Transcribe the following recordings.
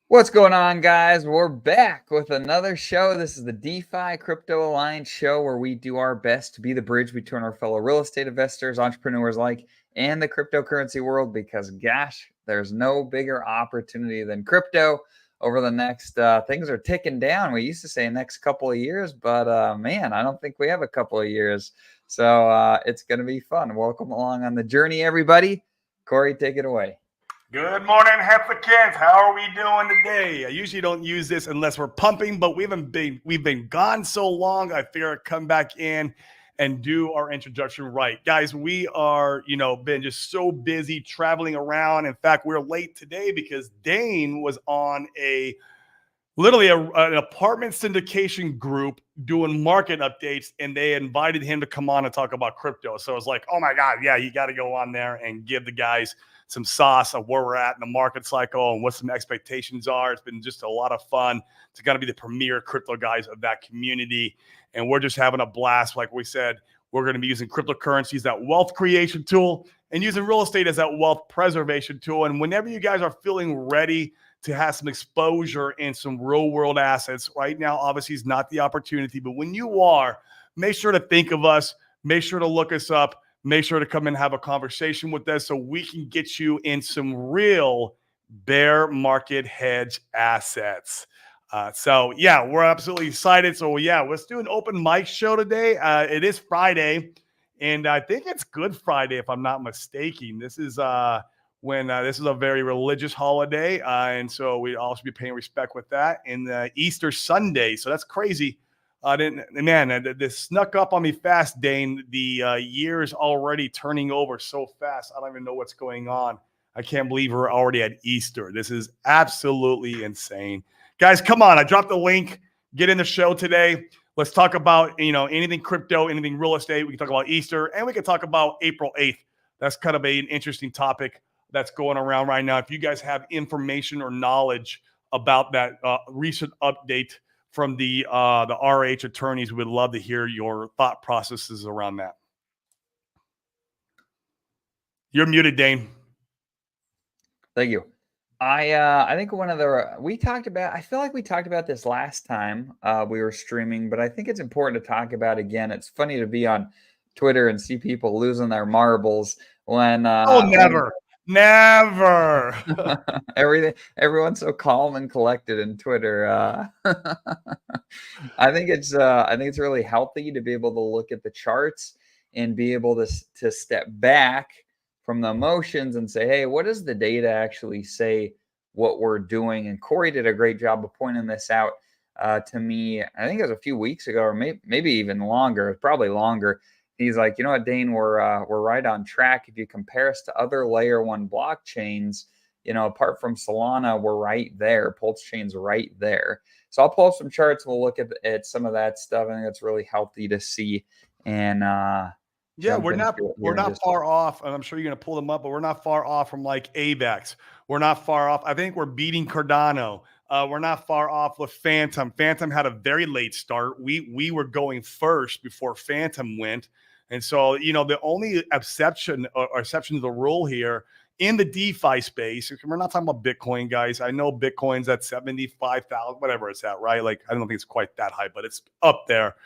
What's going on, guys? We're back with another show. This is the DeFi Crypto Alliance show where we do our best to be the bridge between our fellow real estate investors, entrepreneurs alike, and the cryptocurrency world because, gosh, there's no bigger opportunity than crypto over the next, things are ticking down. We used to say next couple of years, but man, I don't think we have a couple of years. So it's going to be fun. Welcome along on the journey, everybody. Corey, take it away. Good morning, Heplicans. How are we doing today? I usually don't use this unless we're pumping, but we've been gone so long. I figure I'd come back in and do our introduction right. Guys, we are, been just so busy traveling around. In fact, we're late today because Dane was on an apartment syndication group doing market updates, and they invited him to come on and talk about crypto. So I was like, oh my God, yeah, you got to go on there and give the guys some sauce of where we're at in the market cycle and what some expectations are. It's been just a lot of fun to kind of be the premier crypto guys of that community. And we're just having a blast. Like we said, we're going to be using cryptocurrencies as that wealth creation tool and using real estate as that wealth preservation tool. And whenever you guys are feeling ready to have some exposure in some real world assets right now, obviously is not the opportunity, but when you are, make sure to think of us, make sure to look us up, make sure to come and have a conversation with us so we can get you in some real bear market hedge assets. So yeah, we're absolutely excited. So yeah, let's do an open mic show today. It is Friday, and I think it's Good Friday if I'm not mistaken. This is this is a very religious holiday, and so we also be paying respect with that. And Easter Sunday, so that's crazy. This snuck up on me fast, Dane. The year's already turning over so fast. I don't even know what's going on. I can't believe we're already at Easter. This is absolutely insane. Guys, come on. I dropped the link. Get in the show today. Let's talk about, anything crypto, anything real estate. We can talk about Easter, and we can talk about April 8th. That's kind of an interesting topic that's going around right now. If you guys have information or knowledge about that recent update from the RH attorneys, we'd love to hear your thought processes around that. You're muted, Dane. Thank you. I think we talked about, I feel like we talked about this last time we were streaming, but I think it's important to talk about again. It's funny to be on Twitter and see people losing their marbles when Never. Everyone's so calm and collected in Twitter. I think it's really healthy to be able to look at the charts and be able to step back from the emotions and say, hey, what does the data actually say what we're doing? And Corey did a great job of pointing this out to me. I think it was a few weeks ago, or maybe even longer, probably longer. He's like, you know what, Dane, we're right on track. If you compare us to other layer one blockchains, apart from Solana, we're right there. Pulse Chain's right there. So I'll pull up some charts. We'll look at some of that stuff. I think it's really healthy to see. And yeah, we're not far off. And I'm sure you're going to pull them up, but we're not far off from like AVAX. We're not far off. I think we're beating Cardano. We're not far off with Phantom. Phantom had a very late start. We were going first before Phantom went. And so, the only exception to the rule here in the DeFi space, we're not talking about Bitcoin, guys. I know Bitcoin's at 75,000, whatever it's at, right? Like, I don't think it's quite that high, but it's up there.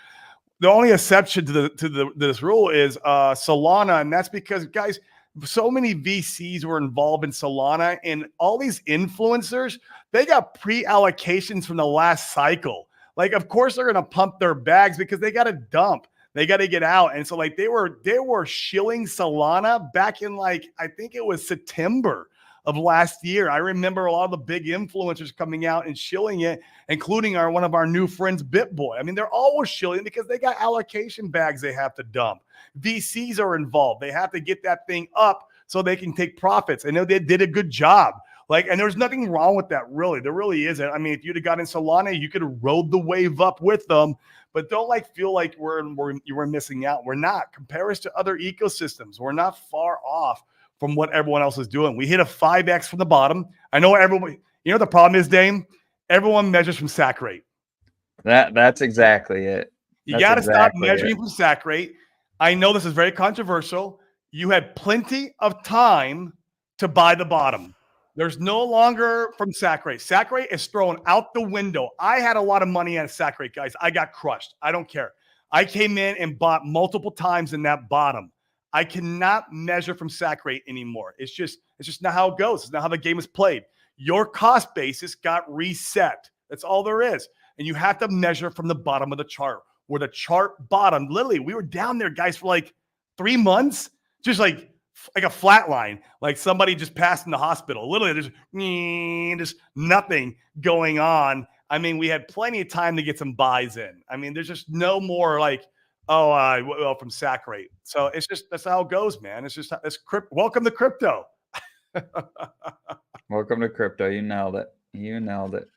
The only exception to this rule is Solana, and that's because, guys, so many VCs were involved in Solana, and all these influencers, they got pre-allocations from the last cycle. Like, of course, they're going to pump their bags because they got to dump. They got to get out. And so, like, they were shilling Solana back in, like, I think it was September of last year. I remember a lot of the big influencers coming out and shilling it, including one of our new friends, BitBoy. I mean, they're always shilling because they got allocation bags they have to dump. VCs are involved. They have to get that thing up so they can take profits. I know they did a good job. And there's nothing wrong with that, really. There really isn't. I mean, if you'd have got in Solana, you could have rode the wave up with them. But don't feel like we're missing out. We're not. Compare us to other ecosystems. We're not far off from what everyone else is doing. We hit a 5x from the bottom. I know everyone. The problem is, Dame, everyone measures from SAC rate. That's exactly it. You got to stop measuring from SAC rate. I know this is very controversial. You had plenty of time to buy the bottom. There's no longer from Sacrate. Sacrate is thrown out the window. I had a lot of money on Sacrate, guys. I got crushed. I don't care. I came in and bought multiple times in that bottom. I cannot measure from Sacrate anymore. It's just not how it goes. It's not how the game is played. Your cost basis got reset. That's all there is. And you have to measure from the bottom of the chart, where the chart bottom, literally, we were down there, guys, for like 3 months, just like a flat line, like somebody just passed in the hospital. Literally, there's just nothing going on. I mean, we had plenty of time to get some buys in. I mean, there's just no more like, well, from Sacrate. So it's just, that's how it goes, man. It's just, welcome to crypto. Welcome to crypto. You nailed it. You nailed it.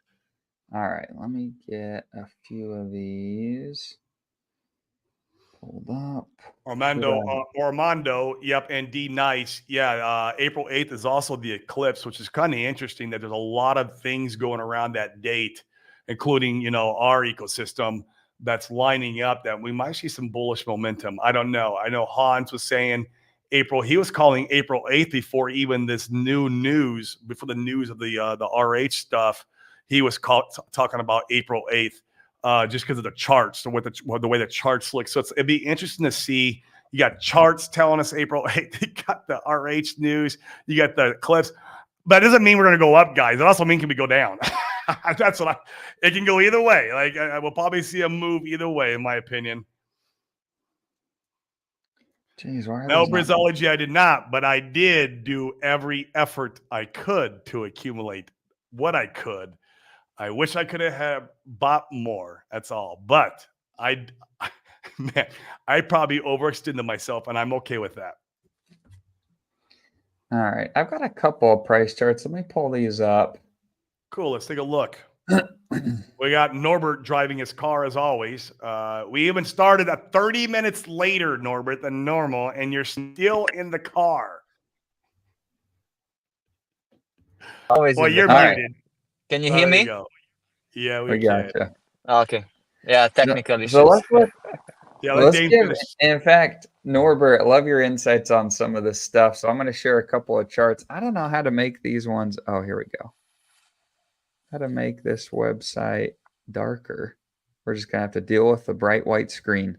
All right, let me get a few of these pulled up. Armando, yep, and D Nice. Yeah, April 8th is also the eclipse, which is kind of interesting that there's a lot of things going around that date, including, you know, our ecosystem that's lining up that we might see some bullish momentum. I don't know. I know Hans was saying April, he was calling April 8th before even this new news, before the news of the RH stuff. He was talking about April 8th. Just because of the charts, the way the charts look. So it'd be interesting to see. You got charts telling us April 8th. You got the RH news. You got the clips. But it doesn't mean we're going to go up, guys. It also means can we go down. That's what it can go either way. Like I will probably see a move either way, in my opinion. Jeez, why no, Brizology, I did not, but I did do every effort I could to accumulate what I could. I wish I could have bought more. That's all. But I probably overextended myself, and I'm okay with that. All right. I've got a couple of price charts. Let me pull these up. Cool. Let's take a look. We got Norbert driving his car as always. We even started 30 minutes later, Norbert, than normal, and you're still in the car. Always. Well, you're muted. Right. Can you hear me? Yeah, we got you. Okay. Yeah, technical issues. So let's give, in fact, Norbert, I love your insights on some of this stuff. So I'm going to share a couple of charts. I don't know how to make these ones. Oh, here we go. How to make this website darker. We're just going to have to deal with the bright white screen.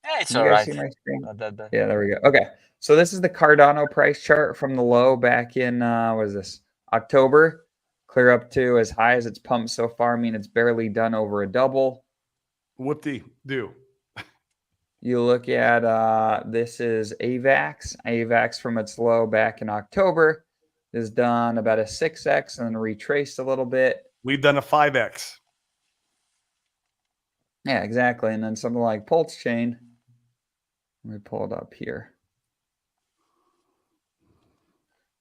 Yeah, it's all right. See my screen? That. Yeah, there we go. Okay. So this is the Cardano price chart from the low back in, what is this? October. Clear up to as high as it's pumped so far. I mean, it's barely done over a double. Whoop-de-doo. You look at this is AVAX. AVAX from its low back in October is done about a 6x and then retraced a little bit. We've done a 5x. Yeah, exactly. And then something like Pulse Chain. Let me pull it up here.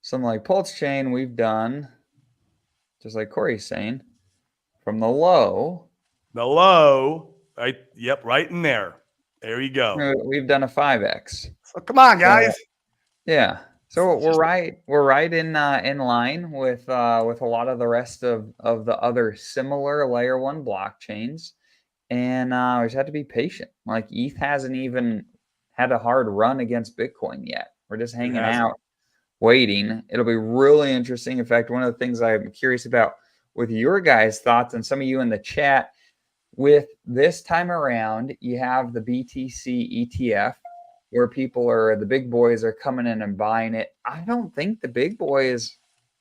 Something like Pulse Chain, we've done, just like Corey's saying, from the low. The low, right? Yep, right in there. There you go. We've done a 5x. So come on, guys. Yeah. So we're right in line with a lot of the rest of the other similar layer one blockchains, and we just have to be patient. Like ETH hasn't even had a hard run against Bitcoin yet. We're just hanging out, waiting. It'll be really interesting. In fact, one of the things I'm curious about with your guys' thoughts and some of you in the chat, with this time around, you have the BTC ETF where the big boys are coming in and buying it. I don't think the big boys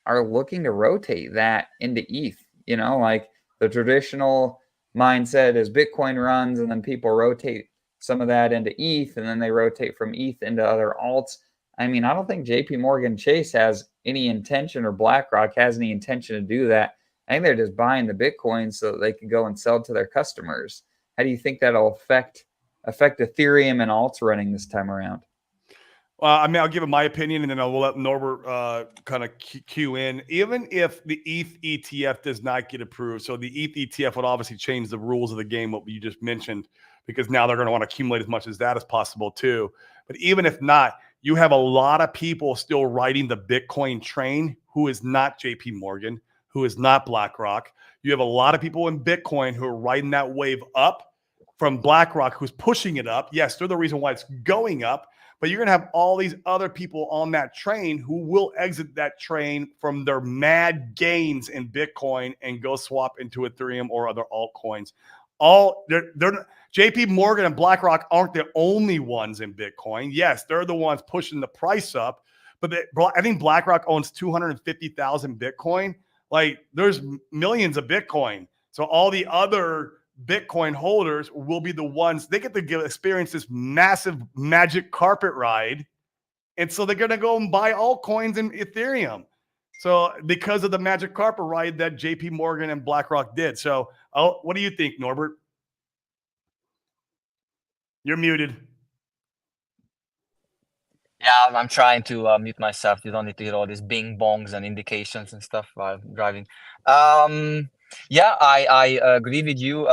are looking to rotate that into ETH. You know, like the traditional mindset is Bitcoin runs and then people rotate some of that into ETH and then they rotate from ETH into other alts. I mean, I don't think JP Morgan Chase has any intention or BlackRock has any intention to do that. I think they're just buying the Bitcoin so that they can go and sell to their customers. How do you think that'll affect Ethereum and alts running this time around? Well, I mean, I'll give my opinion and then I'll let Norbert kind of cue in. Even if the ETH ETF does not get approved, so the ETH ETF would obviously change the rules of the game, what you just mentioned, because now they're going to want to accumulate as much as that as possible too. But even if not, you have a lot of people still riding the Bitcoin train who is not JP Morgan, who is not BlackRock. You have a lot of people in Bitcoin who are riding that wave up from BlackRock, who's pushing it up. Yes, they're the reason why it's going up, but you're going to have all these other people on that train who will exit that train from their mad gains in Bitcoin and go swap into Ethereum or other altcoins. They're JP Morgan and BlackRock aren't the only ones in Bitcoin. Yes, they're the ones pushing the price up, but I think BlackRock owns 250,000 Bitcoin. Like, there's millions of Bitcoin. So all the other Bitcoin holders will be the ones, they get to experience this massive magic carpet ride. And so they're going to go and buy altcoins in Ethereum. So because of the magic carpet ride that JP Morgan and BlackRock did. So what do you think, Norbert? You're muted. Yeah, I'm trying to mute myself. You don't need to hear all these bing bongs and indications and stuff while driving. Yeah, I agree with you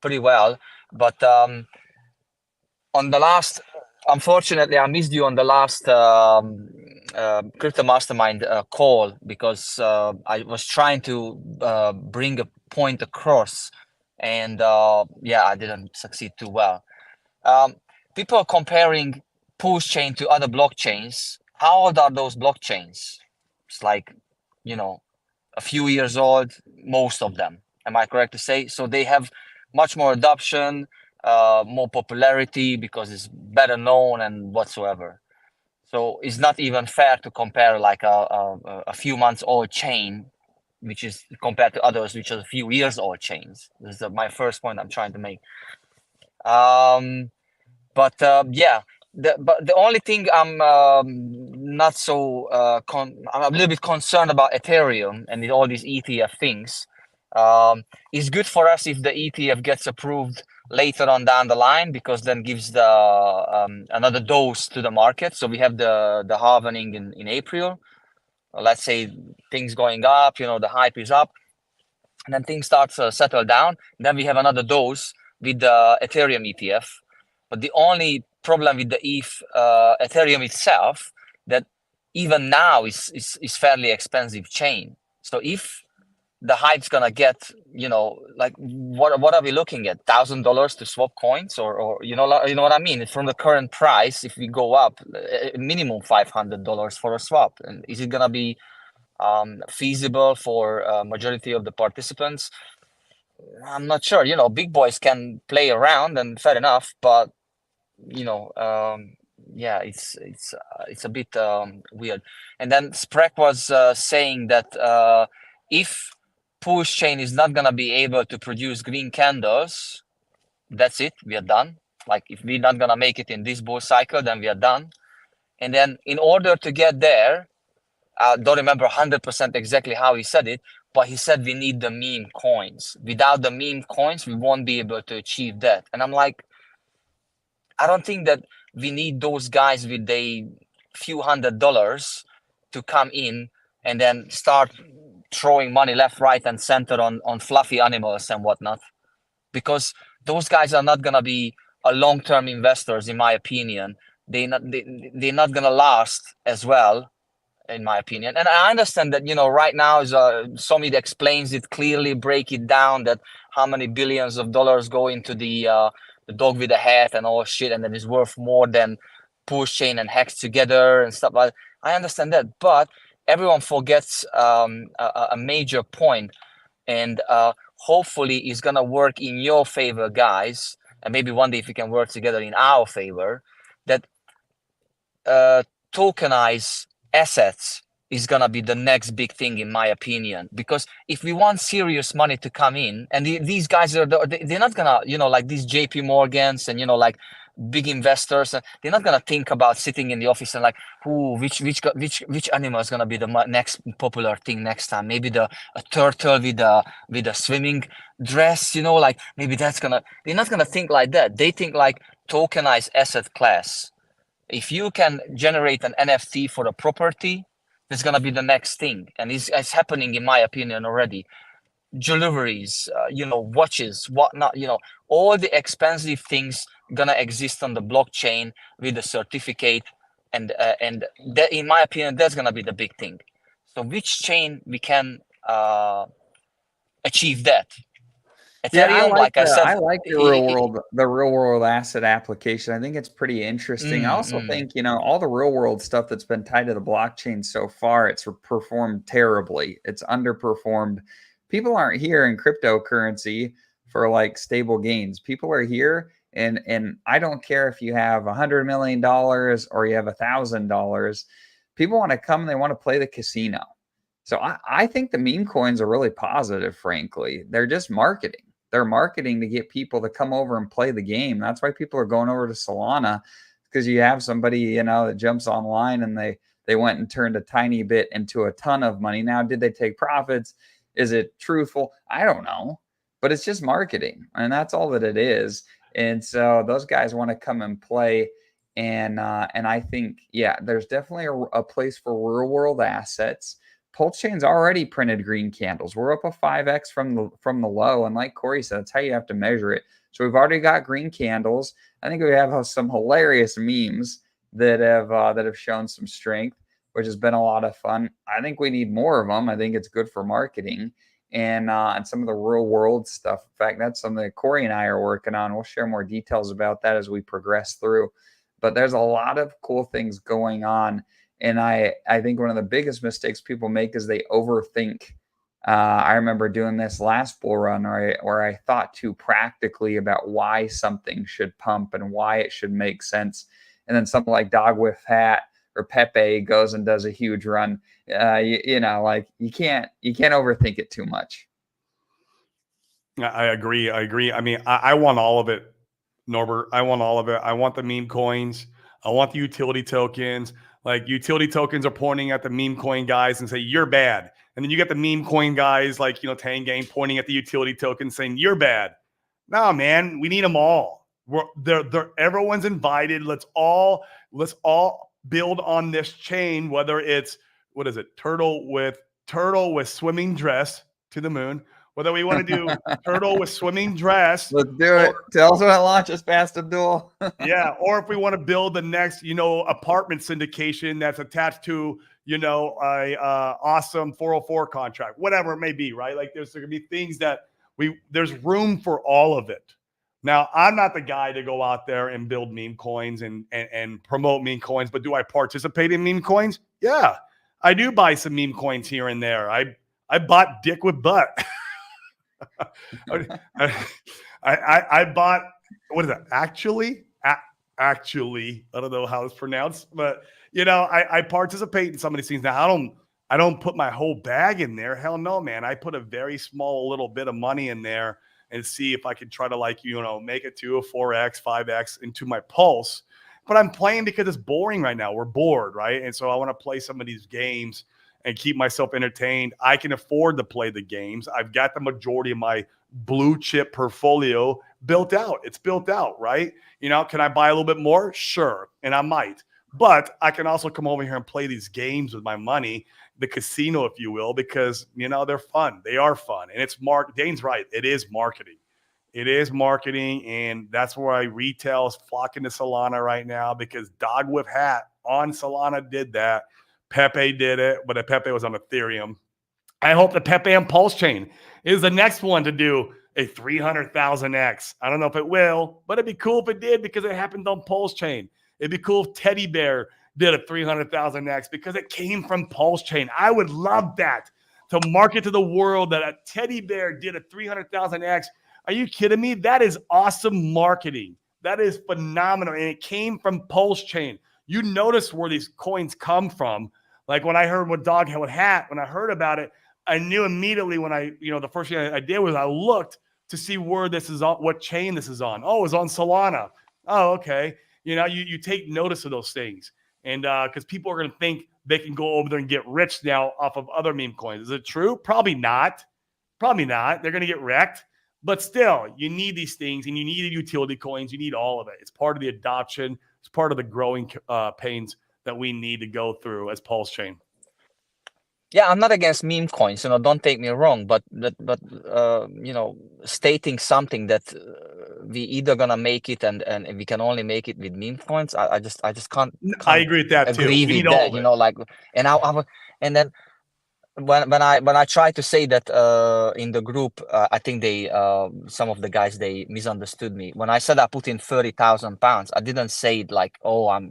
pretty well. But on the last, unfortunately, I missed you on the last Crypto Mastermind call because I was trying to bring a point across, and yeah, I didn't succeed too well. People are comparing Push Chain to other blockchains. How old are those blockchains? It's like, a few years old, most of them. Am I correct to say? So they have much more adoption, more popularity because it's better known and whatsoever. So it's not even fair to compare like a few months old chain, which is compared to others, which are a few years old chains. This is my first point I'm trying to make. But yeah, the only thing I'm not so I'm a little bit concerned about Ethereum and all these ETF things. It's good for us if the ETF gets approved later on down the line, because then gives the another dose to the market. So we have the halvening in April. Let's say things going up, the hype is up, and then things start to settle down. Then we have another dose with the Ethereum ETF. But the only problem with the Ethereum itself, that even now is fairly expensive chain. So if the hype's gonna get, like what are we looking at? $1,000 to swap coins, or you know what I mean? From the current price, if we go up, minimum $500 for a swap, and is it gonna be feasible for majority of the participants? I'm not sure. Big boys can play around, and fair enough, but yeah, it's a bit weird. And then Sprek was saying that if Push Chain is not gonna be able to produce green candles, that's it, we are done. Like, if we're not gonna make it in this bull cycle, then we are done. And then in order to get there, I don't remember 100% exactly how he said it, but he said we need the meme coins. Without the meme coins, we won't be able to achieve that. And I'm like, I don't think that we need those guys with a few $100s to come in and then start throwing money left, right, and center on fluffy animals and whatnot, because those guys are not gonna be a long-term investors, in my opinion. They're not gonna last as well, in my opinion. And I understand that, right now is Somid explains it clearly, break it down, that how many billions of dollars go into the dog with a hat and all shit, and then it's worth more than Push Chain and Hex together and stuff like that. I understand that, but everyone forgets a major point, and hopefully it's gonna work in your favor, guys, and maybe one day if we can work together in our favor, that tokenize assets is gonna be the next big thing, in my opinion. Because if we want serious money to come in, and these guys they're not gonna, like these JP Morgans and like big investors, they're not gonna think about sitting in the office and like, which animal is gonna be the next popular thing next time. Maybe a turtle with a swimming dress, like maybe that's gonna. They're not gonna think like that. They think like tokenized asset class. If you can generate an NFT for a property, that's gonna be the next thing, and it's happening, in my opinion, already. Jewelries, watches, whatnot, all the expensive things gonna exist on the blockchain with a certificate, and that, in my opinion, that's gonna be the big thing. So which chain we can achieve that? Ethereum, like I said, I like the real world asset application. I think it's pretty interesting. I also think, you know, all the real world stuff that's been tied to the blockchain so far, it's performed terribly. It's underperformed. People aren't here in cryptocurrency for like stable gains. People are here, and I don't care if you have $100 million or you have $1,000. People want to come, they want to play the casino. So I think the meme coins are really positive, frankly. They're just marketing. They're marketing to get people to come over and play the game. That's why people are going over to Solana, because you have somebody, you know, that jumps online and they went and turned a tiny bit into a ton of money. Now, did they take profits? Is it truthful? I don't know, but it's just marketing, and that's all that it is. And so those guys want to come and play. And I think, yeah, there's definitely a place for real world assets. Pulse Chain's already printed green candles. We're up a 5x from the low, and like Corey said, that's how you have to measure it. So we've already got green candles. I think we have some hilarious memes that have shown some strength, which has been a lot of fun. I think we need more of them. I think it's good for marketing and some of the real world stuff. In fact, that's something that Corey and I are working on. We'll share more details about that as we progress through. But there's a lot of cool things going on. And I think one of the biggest mistakes people make is they overthink. I remember doing this last bull run where I thought too practically about why something should pump and why it should make sense. And then something like Dog with Hat or Pepe goes and does a huge run. You know, like you can't overthink it too much. I agree. I mean, I want all of it, Norbert. I want all of it. I want the meme coins. I want the utility tokens. Like utility tokens are pointing at the meme coin guys and say, you're bad. And then you get the meme coin guys like, you know, Tangame pointing at the utility token saying, you're bad. No, man, we need them all. Everyone's invited. Let's all build on this chain, whether it's, what is it? Turtle with swimming dress to the moon. Whether we want to do turtle with swimming dress. Let's do it. Tell us when it launches, Fast Abdul. Yeah. Or if we want to build the next, you know, apartment syndication that's attached to, you know, a awesome 404 contract, whatever it may be, right? Like there's going to be things that there's room for all of it. Now, I'm not the guy to go out there and build meme coins and promote meme coins, but do I participate in meme coins? Yeah. I do buy some meme coins here and there. I bought Dick with Butt. I bought, what is that? Actually, I don't know how it's pronounced, but you know, I participate in some of these things. Now I don't put my whole bag in there. Hell no, man. I put a very small little bit of money in there and see if I can try to, like, you know, make it to a 4x, 5x into my pulse. But I'm playing because it's boring right now. We're bored, right? And so I want to play some of these games and keep myself entertained. I can afford to play the games. I've got the majority of my blue chip portfolio built out. It's built out, right? You know, can I buy a little bit more? Sure. And I might. But I can also come over here and play these games with my money, the casino, if you will, because, you know, they're fun. They are fun. And it's Dane's right. It is marketing. It is marketing. And that's why retail is flocking to Solana right now, because Dog with Hat on Solana did that. Pepe did it, but Pepe was on Ethereum. I hope the Pepe and Pulse Chain is the next one to do a 300,000x. I don't know if it will, but it'd be cool if it did, because it happened on Pulse Chain. It'd be cool if Teddy Bear did a 300,000x because it came from Pulse Chain. I would love that, to market to the world that a Teddy Bear did a 300,000x. Are you kidding me? That is awesome marketing. That is phenomenal. And it came from Pulse Chain. You notice where these coins come from. Like when I heard what Dog had with Hat, when I heard about it, I knew immediately when the first thing I did was I looked to see where this is on, what chain this is on. Oh, it's on Solana. Oh, okay. You know, you take notice of those things. And because people are going to think they can go over there and get rich now off of other meme coins. Is it true? Probably not. Probably not. They're going to get wrecked. But still, you need these things, and you need the utility coins. You need all of it. It's part of the adoption. It's part of the growing pains that we need to go through as Pulse Chain. Yeah, I'm not against meme coins. You know, don't take me wrong, but you know, stating something that we either gonna make it and we can only make it with meme coins. I just can't. I agree with that too. Agree with that. You know, like, and then when I try to say that in the group, I think they some of the guys, they misunderstood me. When I said I put in 30,000 pounds, I didn't say it like, oh, I'm,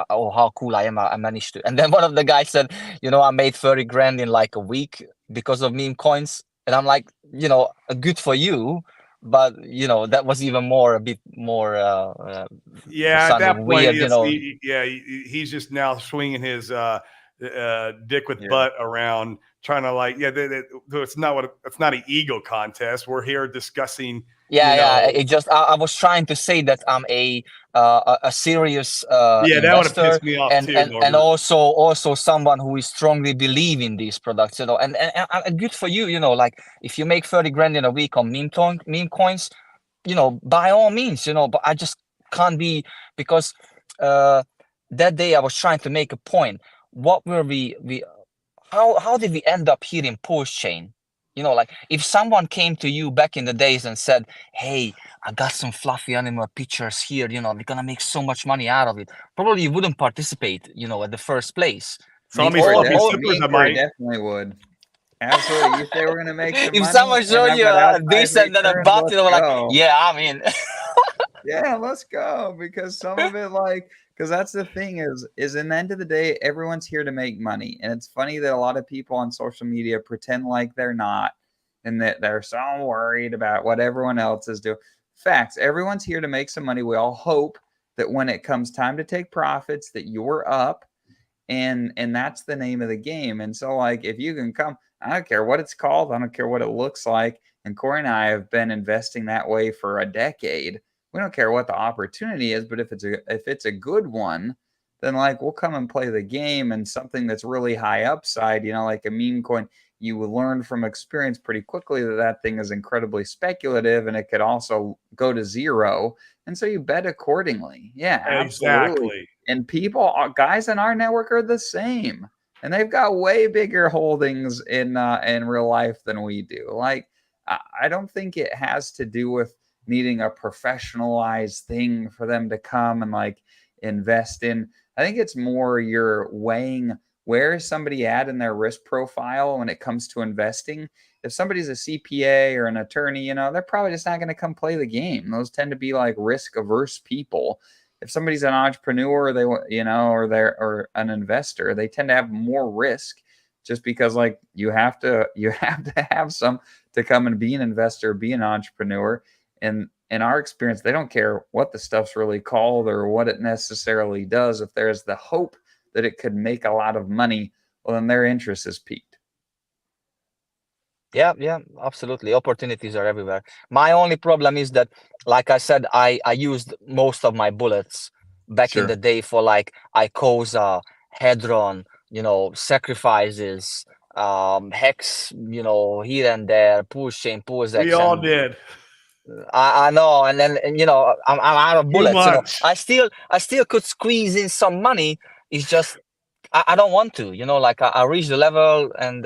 oh, how cool I am, I managed to. And then one of the guys said, I made 30 grand in like a week because of meme coins. And I'm like, good for you, but that was even more, a bit more Yeah, at that sounding point, weird, he's just now swinging his dick with Yeah. butt around, trying to like, it's not an ego contest. We're here discussing. Yeah. It just, I was trying to say that I'm a serious That would have investor, pissed me off and too, and Norbert. also someone who is strongly believe in these products, and good for you, like if you make 30 grand in a week on meme coins, by all means, but I just can't be, because that day I was trying to make a point. What were how did we end up here in Pulse Chain? Like if someone came to you back in the days and said, hey, I got some fluffy animal pictures here, we're gonna make so much money out of it, probably you wouldn't participate, at the first place. Saw me Or- fluffy or- slippers, I Corey might. definitely would. Absolutely. You say we're gonna make some if money someone and showed I've you got a outside decent and a returns, button, let's like, go. yeah, I mean, Yeah, let's go. Because some of it, because that's the thing is in the end of the day, everyone's here to make money. And it's funny that a lot of people on social media pretend like they're not, and that they're so worried about what everyone else is doing. Facts, everyone's here to make some money. We all hope that when it comes time to take profits, that you're up, and that's the name of the game. And so, like, if you can come, I don't care what it's called, I don't care what it looks like. And Corey and I have been investing that way for a decade. We don't care what the opportunity is, but if it's a good one, then like we'll come and play the game. And something that's really high upside, like a meme coin, you will learn from experience pretty quickly that thing is incredibly speculative, and it could also go to zero. And so you bet accordingly. Yeah, absolutely. Exactly. And guys in our network are the same, and they've got way bigger holdings in real life than we do. Like, I don't think it has to do with needing a professionalized thing for them to come and like invest in. I think it's more you're weighing where is somebody at in their risk profile when it comes to investing. If somebody's a CPA or an attorney, they're probably just not going to come play the game. Those tend to be like risk averse people. If somebody's an entrepreneur, or an investor, they tend to have more risk, just because like you have to have some to come and be an investor, be an entrepreneur. And in our experience, they don't care what the stuff's really called or what it necessarily does. If there's the hope that it could make a lot of money, well, then their interest is piqued. Yeah, absolutely. Opportunities are everywhere. My only problem is that, like I said, I used most of my bullets back in the day for like Icosa, Hedron, sacrifices, Hex, here and there, Pulse Chain, PulseX. We all did. I know, and then I'm out of bullets. much. I still could squeeze in some money. It's just I don't want to. Like I reached the level, and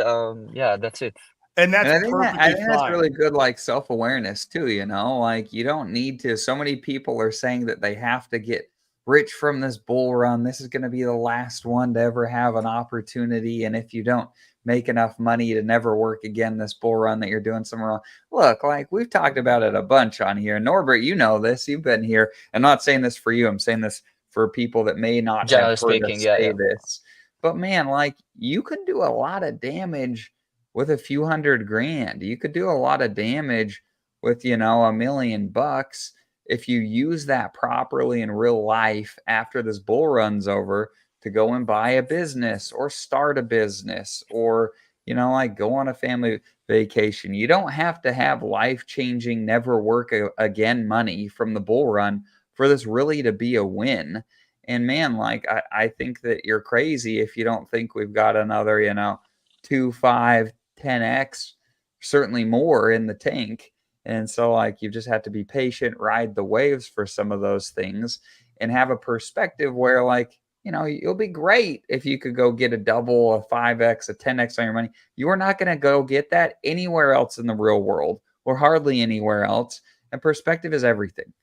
yeah, that's it. And that's I think perfectly that's fine. really good, like self-awareness too, like you don't need to. So many people are saying that they have to get rich from this bull run. This is going to be the last one to ever have an opportunity. And if you don't make enough money to never work again, this bull run, that you're doing something wrong. Look, like we've talked about it a bunch on here. Norbert, you know this. You've been here. I'm not saying this for you. I'm saying this for people that may not Generally have heard speaking, us yeah, say yeah. this. But man, like you can do a lot of damage with a few $100,000. You could do a lot of damage with, $1 million if you use that properly in real life after this bull run's over to go and buy a business or start a business or, like go on a family vacation. You don't have to have life-changing, never work again money from the bull run for this really to be a win. And man, like I think that you're crazy if you don't think we've got another, 2, 5, 10x, certainly more in the tank. And so like you just have to be patient, ride the waves for some of those things, and have a perspective where like, you'll be great if you could go get a double, a 5x, a 10x on your money. You are not going to go get that anywhere else in the real world, or hardly anywhere else. And perspective is everything.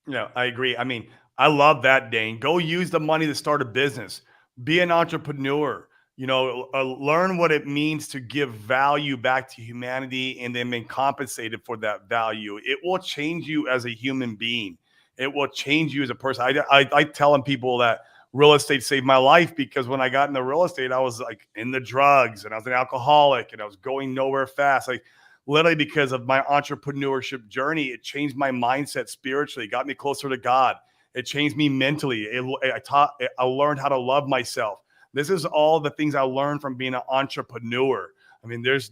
Yeah, I agree. I mean, I love that, Dane. Go use the money to start a business. Be an entrepreneur. learn what it means to give value back to humanity and then being compensated for that value. It will change you as a human being. It will change you as a person. I telling people that real estate saved my life, because when I got into real estate, I was like in the drugs and I was an alcoholic and I was going nowhere fast. Like literally because of my entrepreneurship journey, it changed my mindset spiritually, got me closer to God. It changed me mentally. I learned how to love myself. This is all the things I learned from being an entrepreneur. I mean, there's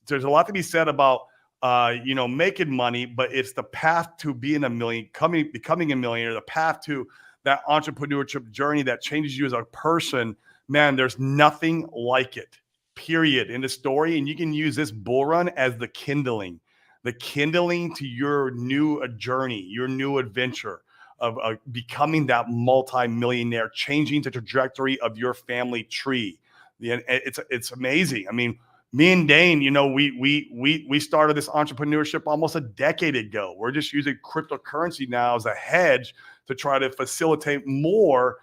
a lot to be said about making money, but it's the path to being a million, becoming a millionaire, the path to that entrepreneurship journey that changes you as a person. Man, there's nothing like it, period, in the story. And you can use this bull run as the kindling to your new journey, your new adventure of becoming that multi-millionaire, changing the trajectory of your family tree. It's amazing. I mean, me and Dane, we started this entrepreneurship almost a decade ago. We're just using cryptocurrency now as a hedge to try to facilitate more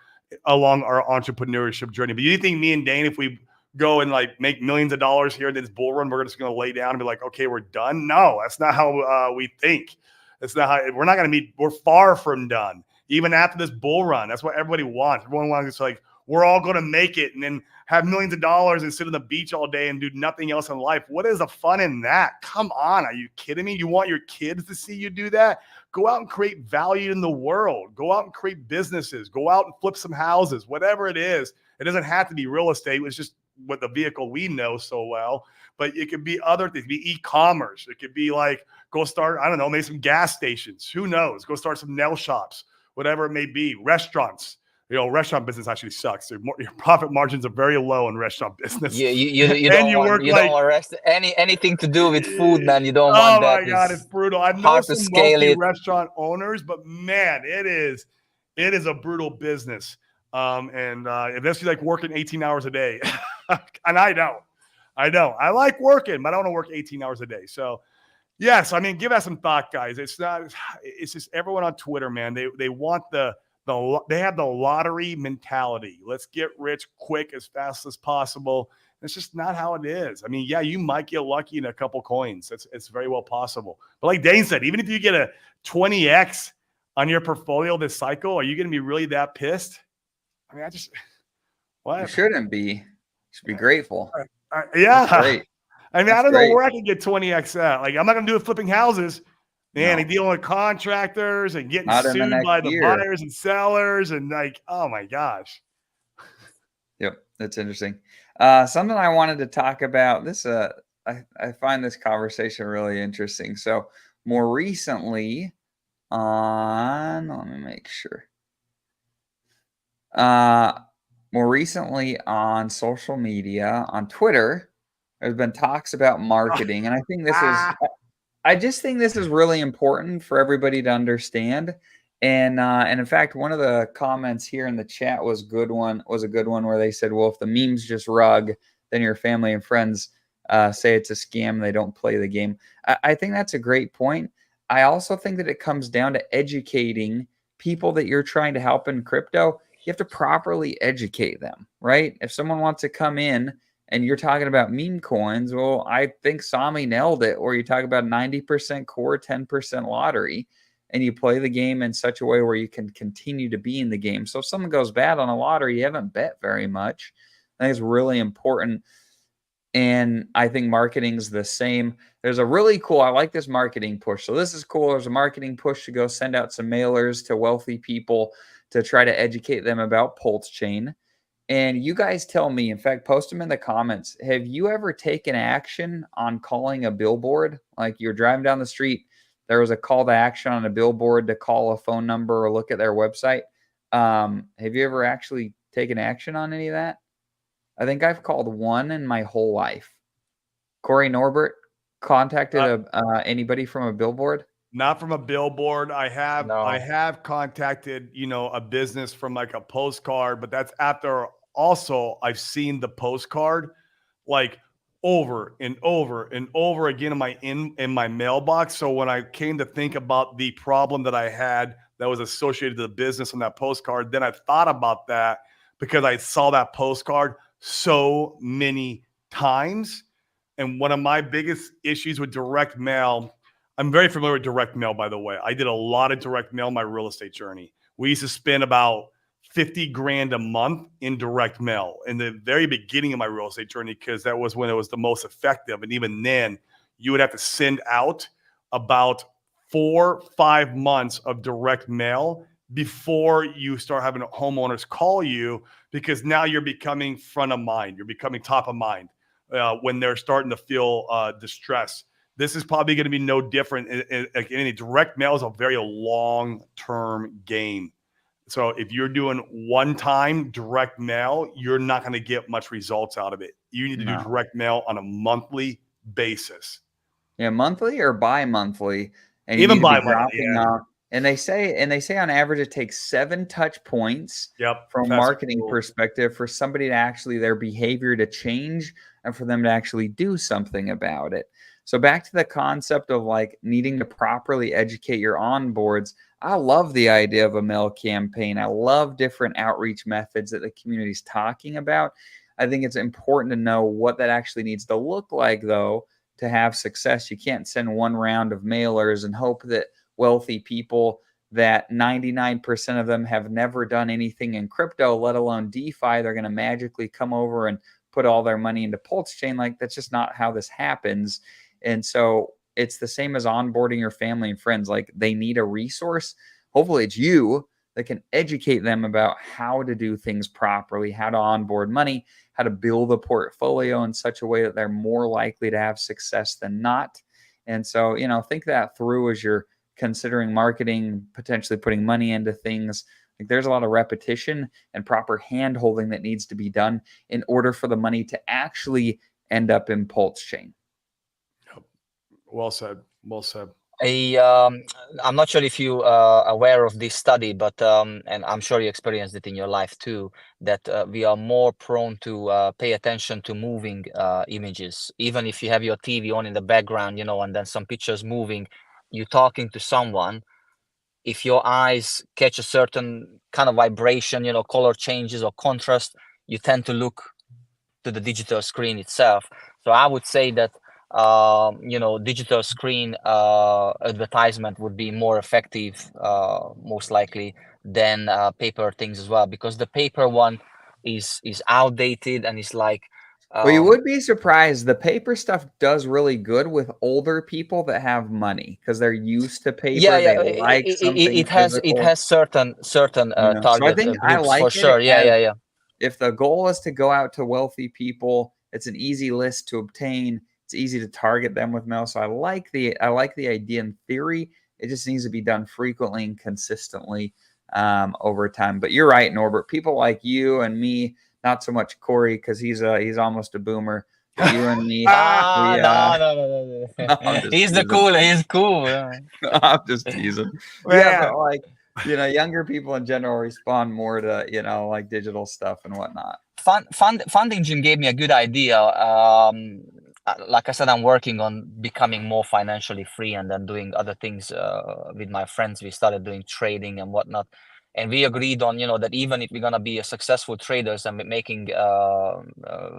along our entrepreneurship journey. But you think me and Dane, if we go and like make millions of dollars here in this bull run, we're just going to lay down and be like, okay, we're done? No, that's not how we think. That's not how we're not going to be. We're far from done. Even after this bull run, that's what everybody wants. Everyone wants to like, we're all going to make it and then have millions of dollars and sit on the beach all day and do nothing else in life. What is the fun in that? Come on. Are you kidding me? You want your kids to see you do that? Go out and create value in the world. Go out and create businesses. Go out and flip some houses, whatever it is. It doesn't have to be real estate. It's just what the vehicle we know so well, but it could be other things. It could be e-commerce. It could be like, go start, I don't know, maybe some gas stations. Who knows? Go start some nail shops, whatever it may be. Restaurants. Restaurant business actually sucks. Your profit margins are very low in restaurant business. You don't want anything to do with food, man. You don't want that. Oh my God, it's brutal. I've known some wealthy restaurant owners, but man, it is a brutal business. Unless you like working 18 hours a day, and I don't. I like working, but I don't want to work 18 hours a day. So yes, I mean, give that some thought, guys. It's just everyone on Twitter, man. They want they have the lottery mentality. Let's get rich quick as fast as possible. It's just not how it is. I mean, yeah, you might get lucky in a couple coins. It's very well possible. But like Dane said, even if you get a 20x on your portfolio this cycle, are you going to be really that pissed? I mean, what? You shouldn't be. You should be grateful. Yeah. Great. I mean, I don't know where I can get 20x at. Like, I'm not going to do it flipping houses. Man, I'm dealing with contractors and getting sued by the buyers and sellers. And like, oh my gosh. Yep. That's interesting. Something I wanted to talk about this, I find this conversation really interesting. So more recently let me make sure. More recently on social media, on Twitter, there's been talks about marketing. And I think I just think this is really important for everybody to understand. And in fact, one of the comments here in the chat was a good one where they said, well, if the memes just rug, then your family and friends say it's a scam, they don't play the game. I think that's a great point. I also think that it comes down to educating people that you're trying to help in crypto. You have to properly educate them, right? If someone wants to come in and you're talking about meme coins, well, I think Sami nailed it, or you talk about 90% core, 10% lottery, and you play the game in such a way where you can continue to be in the game. So if something goes bad on a lottery, you haven't bet very much. I think it's really important. And I think marketing's the same. There's a really cool, I like this marketing push. So this is cool. There's a marketing push to go send out some mailers to wealthy people to try to educate them about Pulse Chain. And you guys tell me, in fact, post them in the comments. Have you ever taken action on calling a billboard? Like you're driving down the street, there was a call to action on a billboard to call a phone number or look at their website. Have you ever actually taken action on any of that? I think I've called one in my whole life. Corey Norbert contacted anybody from a billboard? Not from a billboard. I have contacted, a business from like a postcard, but that's after also I've seen the postcard like over and over and over again in my mailbox. So when I came to think about the problem that I had that was associated to the business on that postcard, then I thought about that because I saw that postcard so many times. And one of my biggest issues with direct mail, I'm very familiar with direct mail, by the way. I did a lot of direct mail in my real estate journey. We used to spend about 50 grand a month in direct mail in the very beginning of my real estate journey, because that was when it was the most effective. And even then, you would have to send out about 4-5 months of direct mail before you start having homeowners call you, because now you're becoming front of mind. You're becoming top of mind when they're starting to feel distress. This is probably going to be no different. Any direct mail is a very long-term game. So if you're doing one-time direct mail, you're not going to get much results out of it. You need to do direct mail on a monthly basis. Yeah, monthly or bi-monthly. And even bi-monthly, yeah. And they say on average it takes 7 touch points from a marketing perspective for somebody to actually their behavior to change and for them to actually do something about it. So back to the concept of like needing to properly educate your onboards. I love the idea of a mail campaign. I love different outreach methods that the community is talking about. I think it's important to know what that actually needs to look like, though, to have success. You can't send one round of mailers and hope that wealthy people that 99% of them have never done anything in crypto, let alone DeFi, they're going to magically come over and put all their money into Pulse Chain. Like, that's just not how this happens. And so it's the same as onboarding your family and friends. Like, they need a resource. Hopefully it's you that can educate them about how to do things properly, how to onboard money, how to build a portfolio in such a way that they're more likely to have success than not. And so, think that through as you're considering marketing, potentially putting money into things. Like, there's a lot of repetition and proper hand holding that needs to be done in order for the money to actually end up in Pulse Chain. Well said. Well said. I'm not sure if you are aware of this study, but and I'm sure you experienced it in your life too, that we are more prone to pay attention to moving images. Even if you have your TV on in the background, and then some pictures moving, you're talking to someone. If your eyes catch a certain kind of vibration, color changes or contrast, you tend to look to the digital screen itself. So I would say that digital screen advertisement would be more effective, most likely, than paper things as well, because the paper one is outdated and it's like. Well, you would be surprised. The paper stuff does really good with older people that have money because they're used to paper. Yeah. They like something it has certain target so I think groups I like for sure. Yeah. If the goal is to go out to wealthy people, it's an easy list to obtain. It's easy to target them with mail. So I like the idea in theory. It just needs to be done frequently and consistently over time. But you're right, Norbert. People like you and me, not so much Corey because he's almost a boomer. But you and me, no. He's the cool. He's cool. Yeah. I'm just teasing. Yeah, but like younger people in general respond more to like digital stuff and whatnot. Funding Gym gave me a good idea. Like I said, I'm working on becoming more financially free and then doing other things with my friends. We started doing trading and whatnot. And we agreed on, that even if we're going to be a successful traders and making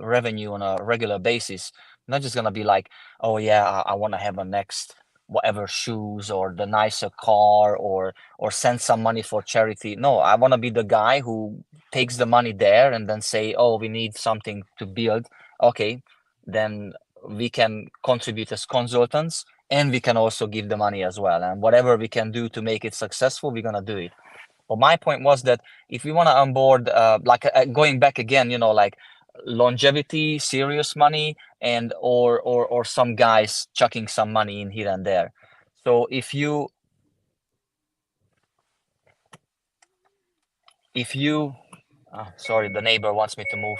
revenue on a regular basis, not just going to be like, oh yeah, I want to have a next whatever shoes or the nicer car or send some money for charity. No, I want to be the guy who takes the money there and then say, oh, we need something to build. Okay, then we can contribute as consultants and we can also give the money as well. And whatever we can do to make it successful, we're going to do it. But my point was that if we want to onboard, going back again, like longevity, serious money, and or some guys chucking some money in here and there. So if you sorry, the neighbor wants me to move.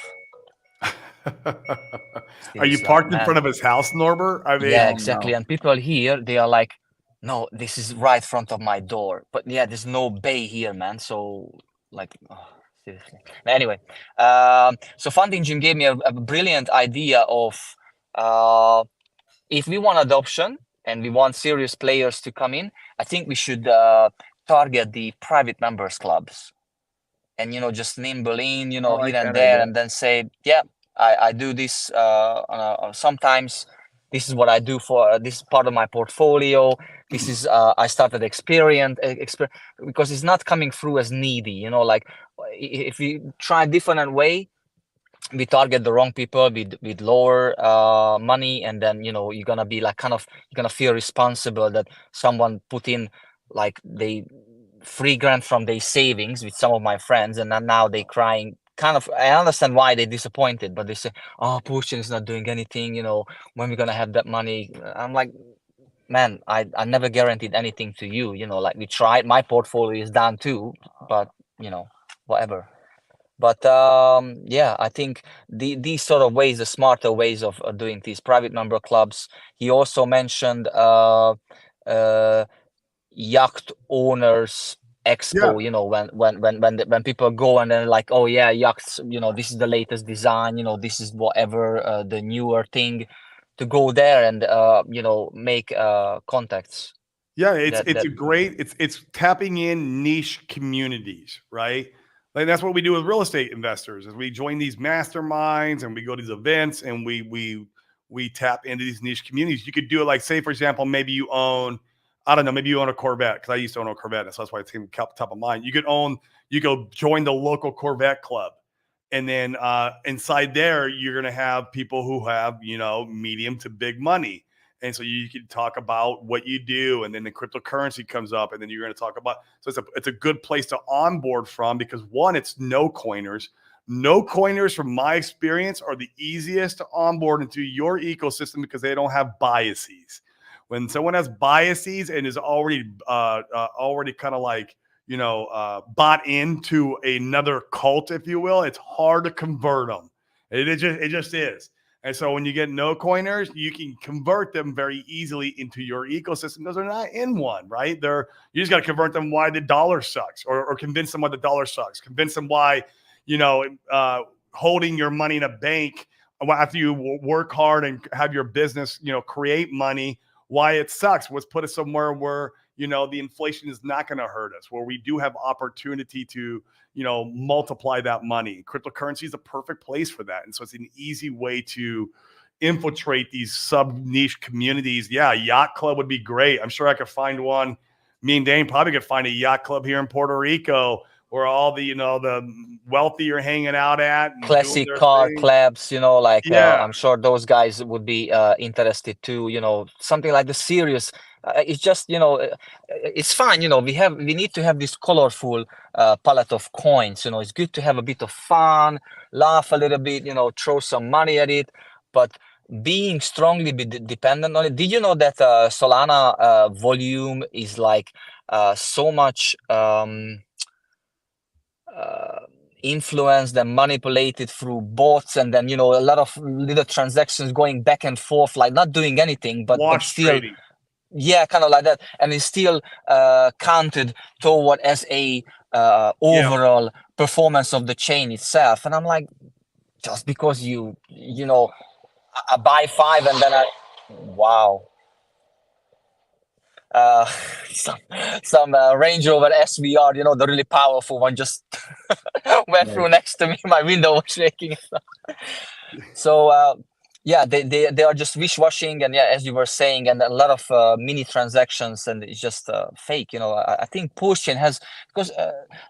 Are you parked in front of his house, Norbert? I mean, yeah, exactly. No. And people here, they are like, no, this is right in front of my door. But yeah, there's no bay here, man. So like, seriously. Anyway, so Funding Gym gave me a brilliant idea of if we want adoption and we want serious players to come in, I think we should target the private members clubs. And just nimble in, here and there, and then say, yeah, I do this sometimes. This is what I do for this part of my portfolio. This is I started because it's not coming through as needy. You know, like if you try a different way, we target the wrong people with lower money, and then you're gonna be like you're gonna feel responsible that someone put in like they $3,000 from their savings with some of my friends, and then now they crying. I understand why they're disappointed, but they say, "Oh, Pushchain is not doing anything. When we're gonna have that money?" I'm like, man, I never guaranteed anything to you. Like we tried. My portfolio is down too, but whatever. But yeah, I think these sort of ways, the smarter ways of doing these private member clubs. He also mentioned yacht owners expo. When people go and then like, oh yeah, yachts. This is the latest design. This is whatever the newer thing. To go there and make contacts. Yeah, it's tapping in niche communities, right? Like that's what we do with real estate investors is we join these masterminds and we go to these events and we tap into these niche communities. You could do it like, say, for example, maybe you own, I don't know, maybe you own a Corvette, because I used to own a Corvette, so that's why it's top of mind. You go join the local Corvette club. And then inside there, you're going to have people who have, medium to big money. And so you can talk about what you do, and then the cryptocurrency comes up, and then you're going to talk about. So it's a good place to onboard from, because one, it's no coiners. No coiners, from my experience, are the easiest to onboard into your ecosystem because they don't have biases. When someone has biases and is already kind of like bought into another cult, if you will, it's hard to convert them. It just is. And so when you get no coiners, you can convert them very easily into your ecosystem because they're not in one, right? You just got to convert them why the dollar sucks, or convince them why the dollar sucks. Convince them why, holding your money in a bank after you work hard and have your business, create money, why it sucks. Let's put it somewhere where, the inflation is not going to hurt us, where we do have opportunity to, multiply that money. Cryptocurrency is a perfect place for that. And so it's an easy way to infiltrate these sub niche communities. Yeah, yacht club would be great. I'm sure I could find one. Me and Dane probably could find a yacht club here in Puerto Rico where all the, the wealthy are hanging out at. Classic car clubs, I'm sure those guys would be interested too, something like the serious. It's just, it's fine. We need to have this colorful palette of coins. It's good to have a bit of fun, laugh a little bit, throw some money at it, but being strongly dependent on it. Did you know that Solana volume is like so much influenced and manipulated through bots, and then a lot of little transactions going back and forth, like not doing anything, but still trading. Yeah, kind of like that, and it's still counted toward as a overall performance of the chain itself. And I'm like, just because I buy 5 and then wow. Some Range Rover SVR, the really powerful one, just went through next to me. My window was shaking. So yeah, they are just wish-washing, and yeah, as you were saying, and a lot of mini transactions, and it's just fake. I think Pushchain has, because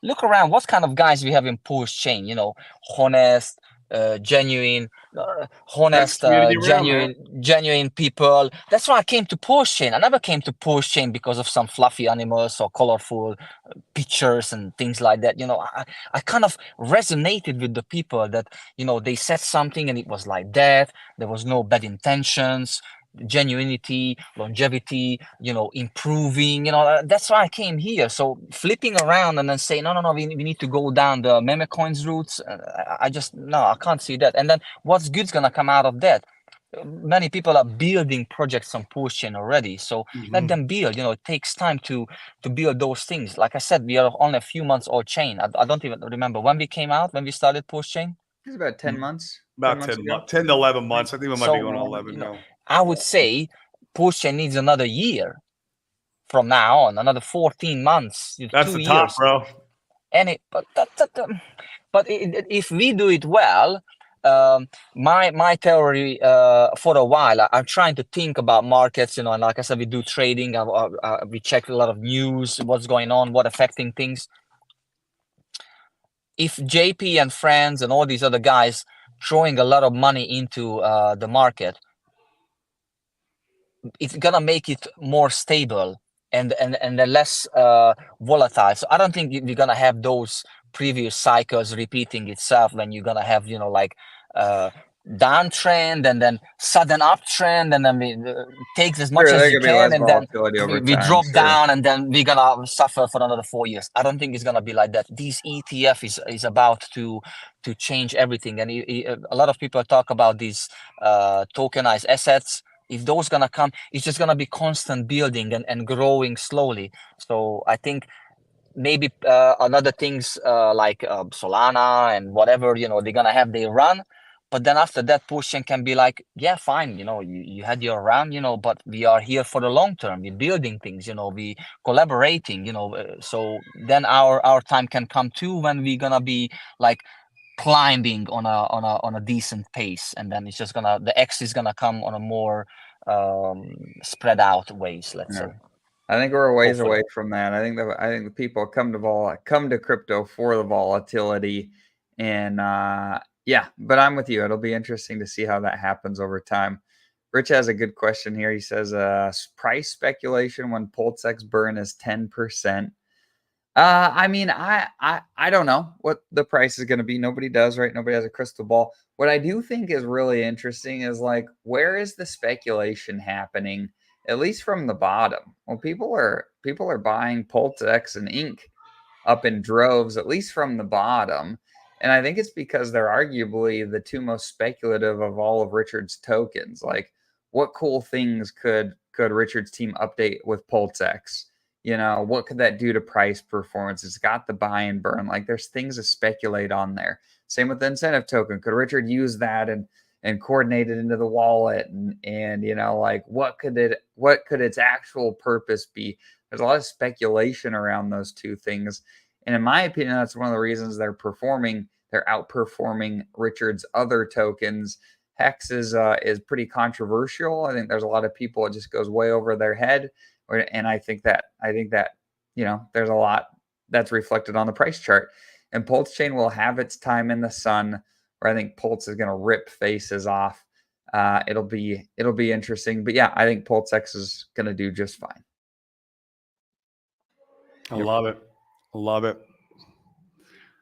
look around, what kind of guys we have in Pushchain? Honest, genuine, honest, genuine people. That's why I came to Pushchain. I never came to Pushchain because of some fluffy animals or colorful pictures and things like that. I kind of resonated with the people that, they said something and it was like that. There was no bad intentions, genuinity, longevity, improving, that's why I came here. So flipping around and then saying, no, we need to go down the meme coins routes. I can't see that. And then what's good's going to come out of that? Many people are building projects on Pushchain already. So let them build, it takes time to build those things. Like I said, we are only a few months old chain. I don't even remember when we came out, when we started Pushchain. It's about 10 months. About 10 to 11 months. I think we might be going on 11 now. I would say Pushchain needs another year from now on, another 14 months. That's 2 years. Top, bro. But if we do it well, my theory for a while, I'm trying to think about markets, and like I said, we do trading. We check a lot of news, what's going on, what affecting things. If JP and friends and all these other guys throwing a lot of money into the market, it's gonna make it more stable and less volatile. So I don't think we're gonna have those previous cycles repeating itself when you're gonna have like downtrend and then sudden uptrend, and then we take as much Sure, as there you could be can, less and then volatility over we time. drop Sure. down, and then we're gonna suffer for another 4 years. I don't think it's gonna be like that. This ETF is about to change everything, and a lot of people talk about these tokenized assets. If those gonna come, it's just gonna be constant building and growing slowly. So I think maybe another things like Solana and whatever, they're gonna have their run, but then after that, Pushchain can be like, yeah, fine, you had your run, but we are here for the long term. We're building things, we collaborating, so then our time can come too, when we're gonna be like climbing on a decent pace, and then it's just the X is gonna come on a more spread out ways, let's say. I think we're a ways Hopefully. away from that. I think the people come to crypto for the volatility, and yeah. But I'm with you. It'll be interesting to see how that happens over time. Rich has a good question here. He says, price speculation when PulseX burn is 10%. I mean, I don't know what the price is going to be. Nobody does, right? Nobody has a crystal ball. What I do think is really interesting is like, where is the speculation happening? At least from the bottom. Well, people are buying PulseX and Ink up in droves, at least from the bottom. And I think it's because they're arguably the two most speculative of all of Richard's tokens. Like, what cool things could Richard's team update with PulseX? What could that do to price performance? It's got the buy and burn. Like, there's things to speculate on there. Same with the incentive token. Could Richard use that and coordinate it into the wallet? And like, what could its actual purpose be? There's a lot of speculation around those two things. And in my opinion, that's one of the reasons they're outperforming Richard's other tokens. Hex is pretty controversial. I think there's a lot of people, it just goes way over their head. And I think that there's a lot that's reflected on the price chart. And Pulsechain will have its time in the sun, where I think Pulse is going to rip faces off. It'll be interesting. But yeah, I think PulseX is going to do just fine. I love it.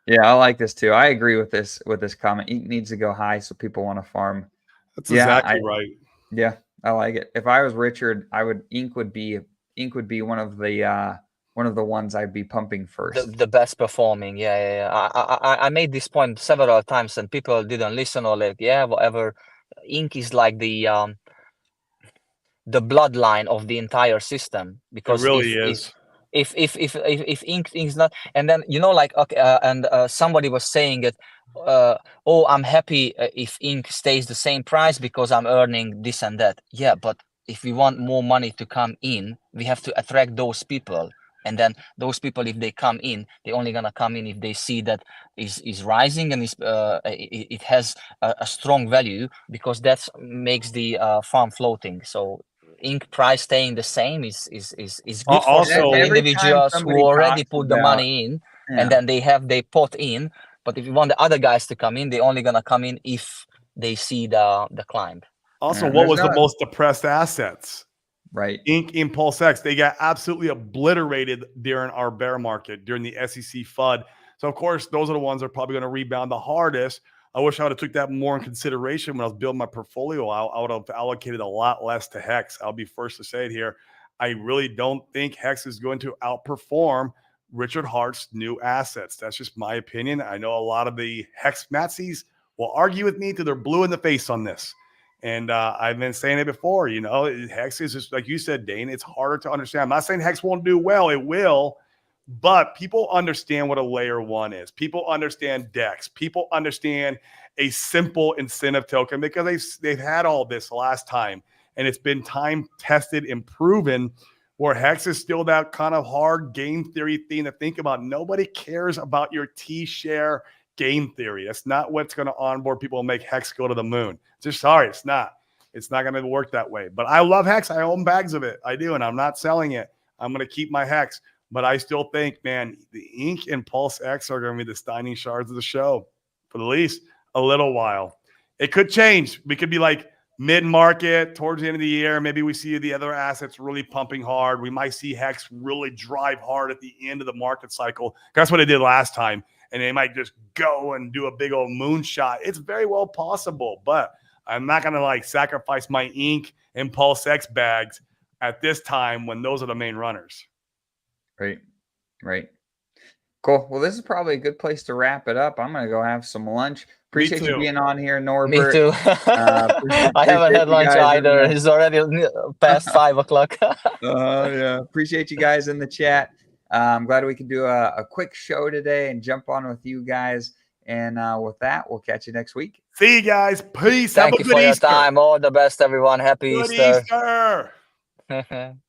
Yeah, I like this too. I agree with this comment. Ink needs to go high so people want to farm. That's exactly right. Yeah, I like it. If I was Richard, Ink would be one of the ones I'd be pumping first. The best performing. Yeah. I made this point several times and people didn't listen, or like, yeah, whatever. Ink is like the bloodline of the entire system, because it really is. If Ink is not, and then like, okay, and somebody was saying it, oh, I'm happy if Ink stays the same price because I'm earning this and that. Yeah, but if we want more money to come in, we have to attract those people. And then those people, if they come in, they're only gonna come in if they see that is rising and it has a strong value, because that makes the farm floating. So Ink price staying the same is good for Also, individuals who already put the money in, and then they pot in. But if you want the other guys to come in, they're only gonna come in if they see the climb. Also, what was the most depressed assets? Right. Ink, PulseX, they got absolutely obliterated during our bear market, during the SEC FUD. So, of course, those are the ones that are probably going to rebound the hardest. I wish I would have took that more in consideration when I was building my portfolio. I would have allocated a lot less to Hex. I'll be first to say it here. I really don't think Hex is going to outperform Richard Heart's new assets. That's just my opinion. I know a lot of the Hex Matsies will argue with me till they're blue in the face on this. And I've been saying it before, Hex is just, like you said, Dane, it's harder to understand. I'm not saying Hex won't do well. It will. But people understand what a layer one is. People understand DEX. People understand a simple incentive token, because they've had all this last time. And it's been time tested and proven, where Hex is still that kind of hard game theory thing to think about. Nobody cares about your T-share game theory. That's not what's going to onboard people and make Hex go to the moon. Just sorry, it's not. It's not going to work that way. But I love Hex. I own bags of it. I do, and I'm not selling it. I'm going to keep my Hex. But I still think, man, the Ink and Pulse X are going to be the Steining shards of the show for at least a little while. It could change. We could be like mid-market towards the end of the year. Maybe we see the other assets really pumping hard. We might see Hex really drive hard at the end of the market cycle. That's what it did last time. And they might just go and do a big old moonshot. It's very well possible, but I'm not going to like sacrifice my Ink and Pulse X bags at this time when those are the main runners. Right. Right. Cool. Well, this is probably a good place to wrap it up. I'm going to go have some lunch. Appreciate you being on here, Norbert. Me too. I haven't had lunch either. It's already past 5 o'clock. Yeah. Appreciate you guys in the chat. I'm glad we could do a quick show today and jump on with you guys. And with that, we'll catch you next week. See you guys. Peace. Thank Have a you good for your Easter. time. All the best, everyone. Happy Good Easter. Easter.